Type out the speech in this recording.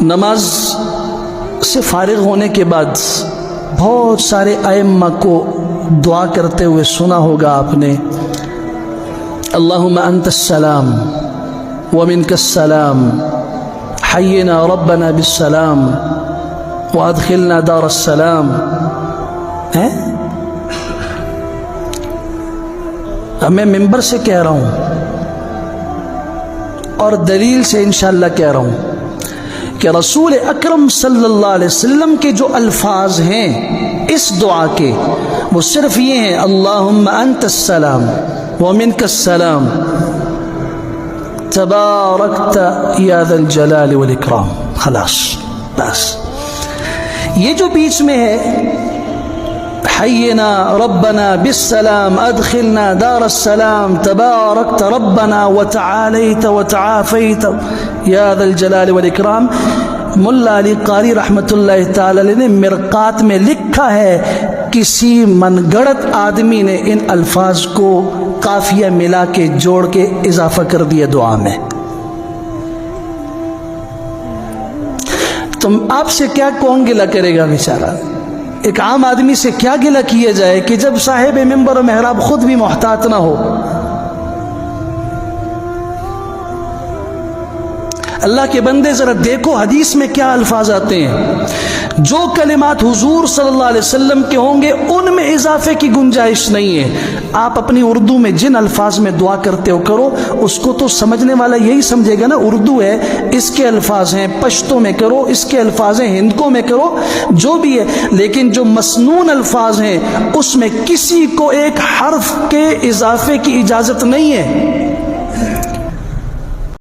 نماز سے فارغ ہونے کے بعد بہت سارے ائمہ کو دعا کرتے ہوئے سنا ہوگا آپ نے، اللہم انت السلام ومنک السلام حینا ربنا بالسلام وادخلنا دار السلام. میں ممبر سے کہہ رہا ہوں اور دلیل سے انشاءاللہ کہہ رہا ہوں کہ رسول اکرم صلی اللہ علیہ وسلم کے جو الفاظ ہیں اس دعا کے وہ صرف یہ ہیں، اللہم انت السلام ومنک السلام تبارکت یا ذا الجلال والاکرام. خلاص، بس. یہ جو بیچ میں ہے حینا ربنا بالسلام ادخلنا دار السلام تبارکت ربنا وتعالیت وتعافیت یا ذا الجلال والاکرام، ملا علی قاری رحمۃ اللہ تعالی علیہ نے مرقات میں لکھا ہے کسی من گڑت آدمی نے ان الفاظ کو قافیہ ملا کے جوڑ کے اضافہ کر دیا دعا میں. تم آپ سے کیا کون گلہ کرے گا بیچارہ؟ ایک عام آدمی سے کیا گلہ کیا جائے کہ جب صاحب منبر و محراب خود بھی محتاط نہ ہو. اللہ کے بندے ذرا دیکھو حدیث میں کیا الفاظ آتے ہیں. جو کلمات حضور صلی اللہ علیہ وسلم کے ہوں گے ان میں اضافے کی گنجائش نہیں ہے. آپ اپنی اردو میں جن الفاظ میں دعا کرتے ہو کرو، اس کو تو سمجھنے والا یہی سمجھے گا نا اردو ہے اس کے الفاظ ہیں، پشتو میں کرو اس کے الفاظ ہیں، ہندکوں میں کرو، جو بھی ہے. لیکن جو مسنون الفاظ ہیں اس میں کسی کو ایک حرف کے اضافے کی اجازت نہیں ہے.